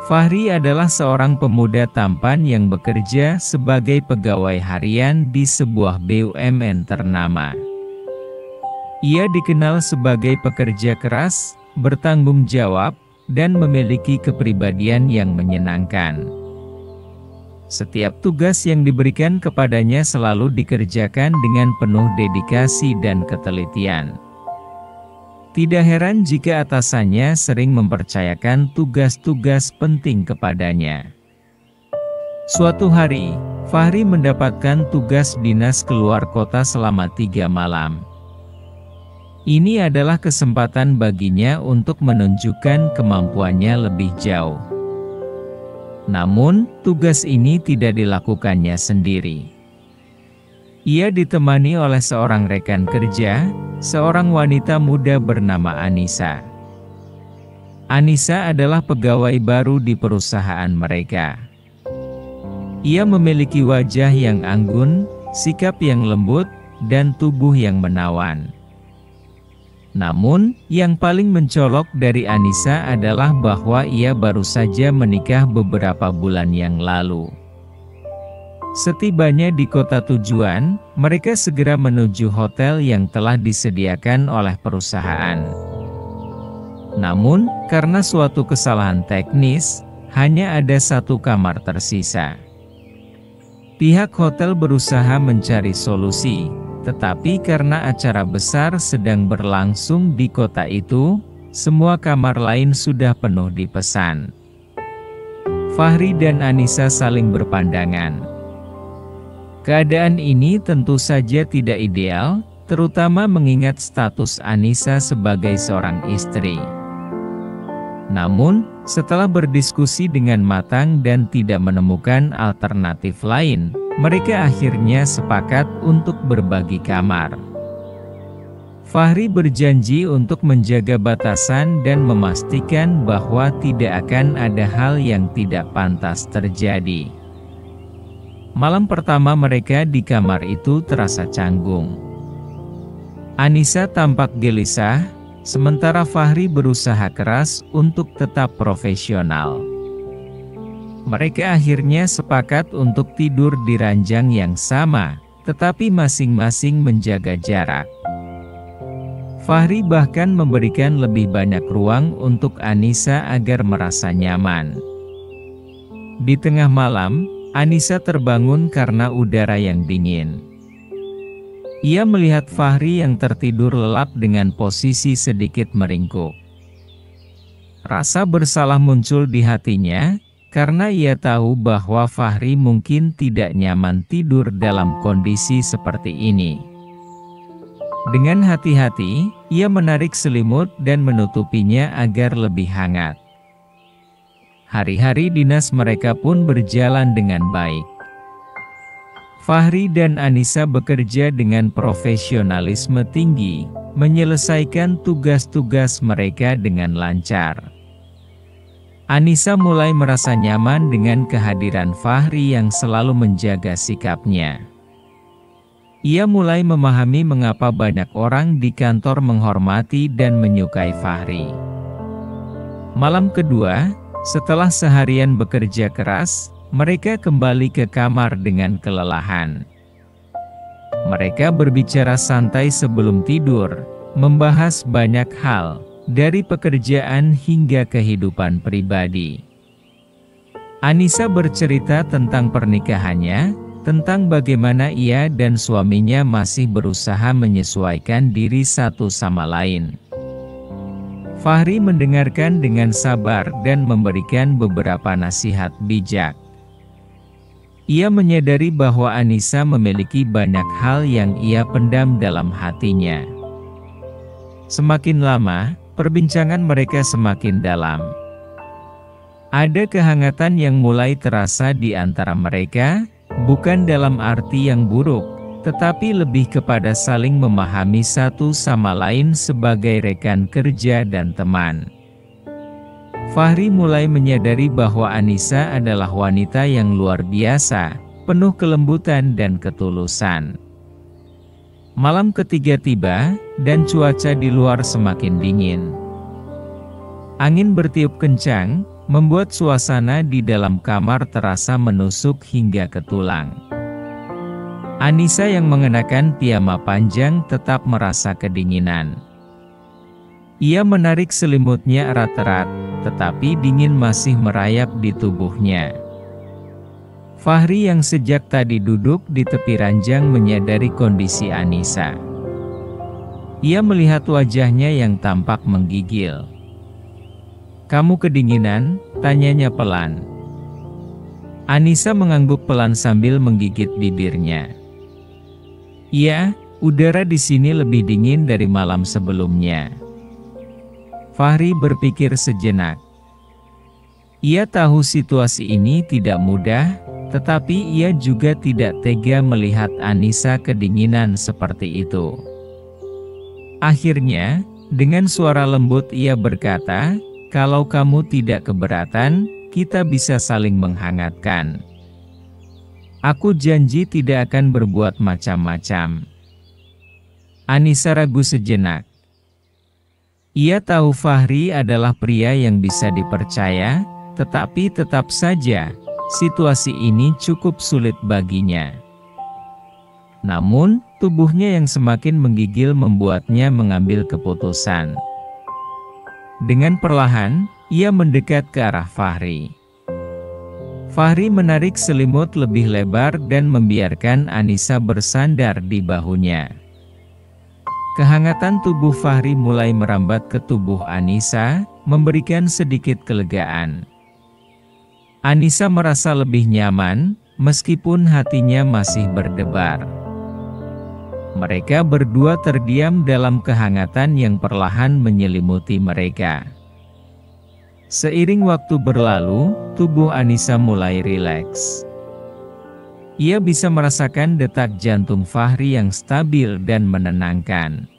Fahri adalah seorang pemuda tampan yang bekerja sebagai pegawai harian di sebuah BUMN ternama. Ia dikenal sebagai pekerja keras, bertanggung jawab, dan memiliki kepribadian yang menyenangkan. Setiap tugas yang diberikan kepadanya selalu dikerjakan dengan penuh dedikasi dan ketelitian. Tidak heran jika atasannya sering mempercayakan tugas-tugas penting kepadanya. Suatu hari, Fahri mendapatkan tugas dinas keluar kota selama 3 malam. Ini adalah kesempatan baginya untuk menunjukkan kemampuannya lebih jauh. Namun, tugas ini tidak dilakukannya sendiri. Ia ditemani oleh seorang rekan kerja, seorang wanita muda bernama Anissa. Anissa adalah pegawai baru di perusahaan mereka. Ia memiliki wajah yang anggun, sikap yang lembut, dan tubuh yang menawan. Namun, yang paling mencolok dari Anissa adalah bahwa ia baru saja menikah beberapa bulan yang lalu. Setibanya di kota tujuan, mereka segera menuju hotel yang telah disediakan oleh perusahaan. Namun, karena suatu kesalahan teknis, hanya ada 1 kamar tersisa. Pihak hotel berusaha mencari solusi, tetapi karena acara besar sedang berlangsung di kota itu, semua kamar lain sudah penuh dipesan. Fahri dan Anissa saling berpandangan. Keadaan ini tentu saja tidak ideal, terutama mengingat status Anissa sebagai seorang istri. Namun, setelah berdiskusi dengan matang dan tidak menemukan alternatif lain, mereka akhirnya sepakat untuk berbagi kamar. Fahri berjanji untuk menjaga batasan dan memastikan bahwa tidak akan ada hal yang tidak pantas terjadi. Malam pertama mereka di kamar itu terasa canggung. Anissa tampak gelisah, sementara Fahri berusaha keras untuk tetap profesional. Mereka akhirnya sepakat untuk tidur di ranjang yang sama, tetapi masing-masing menjaga jarak. Fahri bahkan memberikan lebih banyak ruang untuk Anissa agar merasa nyaman. Di tengah malam, Anissa terbangun karena udara yang dingin. Ia melihat Fahri yang tertidur lelap dengan posisi sedikit meringkuk. Rasa bersalah muncul di hatinya, karena ia tahu bahwa Fahri mungkin tidak nyaman tidur dalam kondisi seperti ini. Dengan hati-hati, ia menarik selimut dan menutupinya agar lebih hangat. Hari-hari dinas mereka pun berjalan dengan baik. Fahri dan Anissa bekerja dengan profesionalisme tinggi, menyelesaikan tugas-tugas mereka dengan lancar. Anissa mulai merasa nyaman dengan kehadiran Fahri yang selalu menjaga sikapnya. Ia mulai memahami mengapa banyak orang di kantor menghormati dan menyukai Fahri. Malam kedua, setelah seharian bekerja keras, mereka kembali ke kamar dengan kelelahan. Mereka berbicara santai sebelum tidur, membahas banyak hal, dari pekerjaan hingga kehidupan pribadi. Anissa bercerita tentang pernikahannya, tentang bagaimana ia dan suaminya masih berusaha menyesuaikan diri satu sama lain. Fahri mendengarkan dengan sabar dan memberikan beberapa nasihat bijak. Ia menyadari bahwa Anissa memiliki banyak hal yang ia pendam dalam hatinya. Semakin lama, perbincangan mereka semakin dalam. Ada kehangatan yang mulai terasa di antara mereka, bukan dalam arti yang buruk, tetapi lebih kepada saling memahami satu sama lain sebagai rekan kerja dan teman. Fahri mulai menyadari bahwa Anissa adalah wanita yang luar biasa, penuh kelembutan dan ketulusan. Malam ketiga tiba, dan cuaca di luar semakin dingin. Angin bertiup kencang, membuat suasana di dalam kamar terasa menusuk hingga ke tulang. Anissa yang mengenakan piyama panjang tetap merasa kedinginan. Ia menarik selimutnya erat-erat, tetapi dingin masih merayap di tubuhnya. Fahri yang sejak tadi duduk di tepi ranjang menyadari kondisi Anissa. Ia melihat wajahnya yang tampak menggigil. "Kamu kedinginan?" tanyanya pelan. Anissa mengangguk pelan sambil menggigit bibirnya. "Iya, udara di sini lebih dingin dari malam sebelumnya." Fahri berpikir sejenak. Ia tahu situasi ini tidak mudah, tetapi ia juga tidak tega melihat Anissa kedinginan seperti itu. Akhirnya, dengan suara lembut ia berkata, "Kalau kamu tidak keberatan, kita bisa saling menghangatkan. Aku janji tidak akan berbuat macam-macam." Anissa ragu sejenak. Ia tahu Fahri adalah pria yang bisa dipercaya, tetapi tetap saja, situasi ini cukup sulit baginya. Namun, tubuhnya yang semakin menggigil membuatnya mengambil keputusan. Dengan perlahan, ia mendekat ke arah Fahri. Fahri menarik selimut lebih lebar dan membiarkan Anissa bersandar di bahunya. Kehangatan tubuh Fahri mulai merambat ke tubuh Anissa, memberikan sedikit kelegaan. Anissa merasa lebih nyaman, meskipun hatinya masih berdebar. Mereka berdua terdiam dalam kehangatan yang perlahan menyelimuti mereka. Seiring waktu berlalu, tubuh Anissa mulai rileks. Ia bisa merasakan detak jantung Fahri yang stabil dan menenangkan.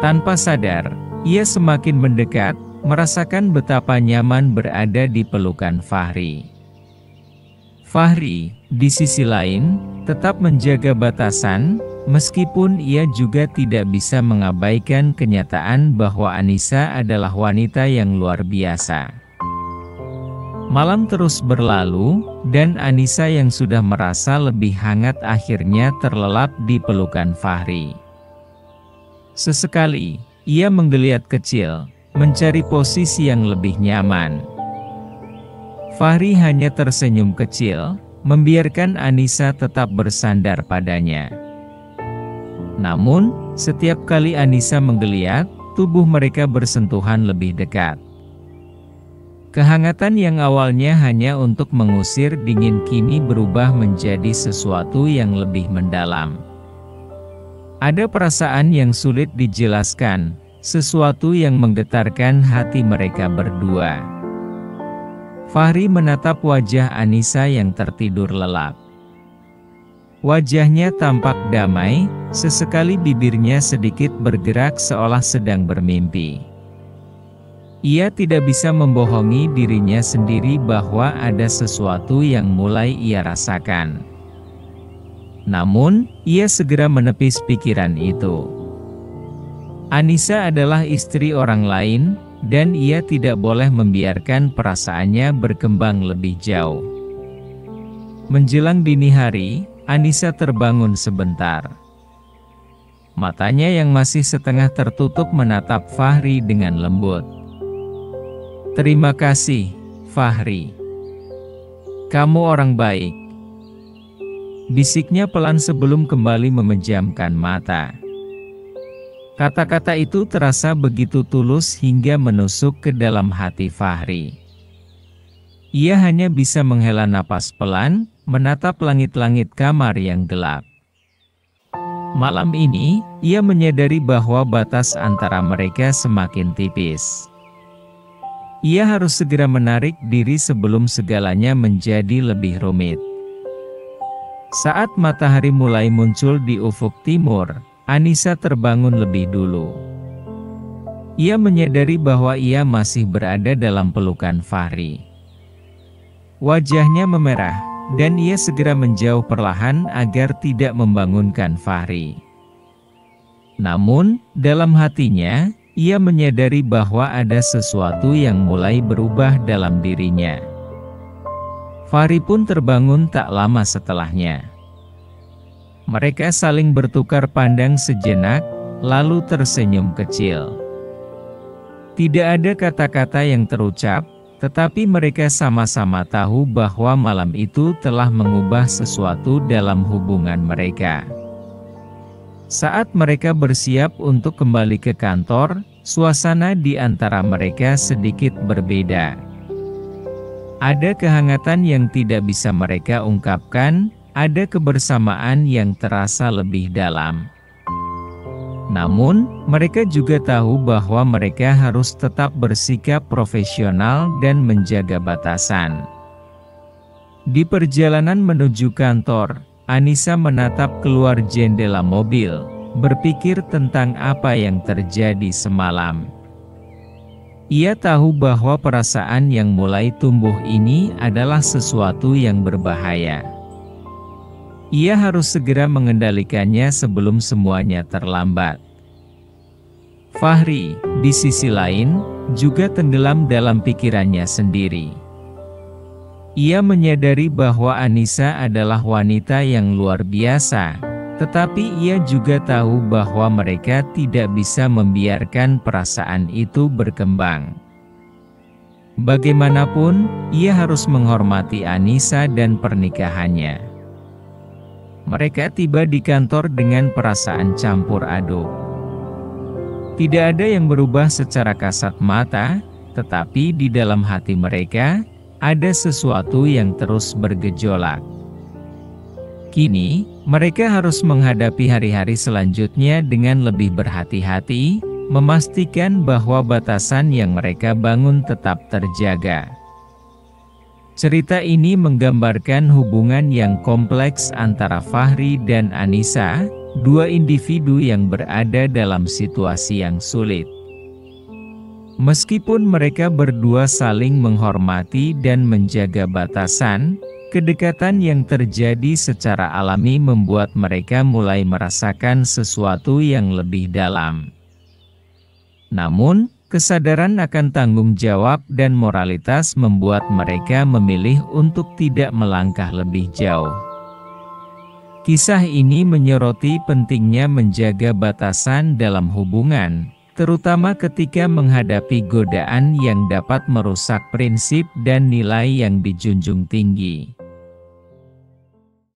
Tanpa sadar, ia semakin mendekat, merasakan betapa nyaman berada di pelukan Fahri. Fahri, di sisi lain, tetap menjaga batasan, meskipun ia juga tidak bisa mengabaikan kenyataan bahwa Anissa adalah wanita yang luar biasa. Malam terus berlalu, dan Anissa yang sudah merasa lebih hangat akhirnya terlelap di pelukan Fahri. Sesekali, ia menggeliat kecil, mencari posisi yang lebih nyaman. Fahri hanya tersenyum kecil, membiarkan Anissa tetap bersandar padanya. Namun, setiap kali Anissa menggeliat, tubuh mereka bersentuhan lebih dekat. Kehangatan yang awalnya hanya untuk mengusir dingin kini berubah menjadi sesuatu yang lebih mendalam. Ada perasaan yang sulit dijelaskan, sesuatu yang menggetarkan hati mereka berdua. Fahri menatap wajah Anissa yang tertidur lelap. Wajahnya tampak damai, sesekali bibirnya sedikit bergerak seolah sedang bermimpi. Ia tidak bisa membohongi dirinya sendiri bahwa ada sesuatu yang mulai ia rasakan. Namun, ia segera menepis pikiran itu. Anissa adalah istri orang lain, dan ia tidak boleh membiarkan perasaannya berkembang lebih jauh. Menjelang dini hari, Anissa terbangun sebentar. Matanya yang masih setengah tertutup menatap Fahri dengan lembut. "Terima kasih, Fahri. Kamu orang baik," bisiknya pelan sebelum kembali memejamkan mata. Kata-kata itu terasa begitu tulus hingga menusuk ke dalam hati Fahri. Ia hanya bisa menghela napas pelan, menatap langit-langit kamar yang gelap. Malam ini, ia menyadari bahwa batas antara mereka semakin tipis. Ia harus segera menarik diri sebelum segalanya menjadi lebih rumit. Saat matahari mulai muncul di ufuk timur, Anissa terbangun lebih dulu. Ia menyadari bahwa ia masih berada dalam pelukan Fahri. Wajahnya memerah, dan ia segera menjauh perlahan agar tidak membangunkan Fahri. Namun, dalam hatinya, ia menyadari bahwa ada sesuatu yang mulai berubah dalam dirinya. Fahri pun terbangun tak lama setelahnya. Mereka saling bertukar pandang sejenak, lalu tersenyum kecil. Tidak ada kata-kata yang terucap, tetapi mereka sama-sama tahu bahwa malam itu telah mengubah sesuatu dalam hubungan mereka. Saat mereka bersiap untuk kembali ke kantor, suasana di antara mereka sedikit berbeda. Ada kehangatan yang tidak bisa mereka ungkapkan, ada kebersamaan yang terasa lebih dalam. Namun, mereka juga tahu bahwa mereka harus tetap bersikap profesional dan menjaga batasan. Di perjalanan menuju kantor, Anissa menatap keluar jendela mobil, berpikir tentang apa yang terjadi semalam. Ia tahu bahwa perasaan yang mulai tumbuh ini adalah sesuatu yang berbahaya. Ia harus segera mengendalikannya sebelum semuanya terlambat. Fahri, di sisi lain, juga tenggelam dalam pikirannya sendiri. Ia menyadari bahwa Anissa adalah wanita yang luar biasa, tetapi ia juga tahu bahwa mereka tidak bisa membiarkan perasaan itu berkembang. Bagaimanapun, ia harus menghormati Anissa dan pernikahannya. Mereka tiba di kantor dengan perasaan campur aduk. Tidak ada yang berubah secara kasat mata, tetapi di dalam hati mereka, ada sesuatu yang terus bergejolak. Kini, mereka harus menghadapi hari-hari selanjutnya dengan lebih berhati-hati, memastikan bahwa batasan yang mereka bangun tetap terjaga. Cerita ini menggambarkan hubungan yang kompleks antara Fahri dan Anissa, dua individu yang berada dalam situasi yang sulit. Meskipun mereka berdua saling menghormati dan menjaga batasan, kedekatan yang terjadi secara alami membuat mereka mulai merasakan sesuatu yang lebih dalam. Namun, kesadaran akan tanggung jawab dan moralitas membuat mereka memilih untuk tidak melangkah lebih jauh. Kisah ini menyoroti pentingnya menjaga batasan dalam hubungan, terutama ketika menghadapi godaan yang dapat merusak prinsip dan nilai yang dijunjung tinggi.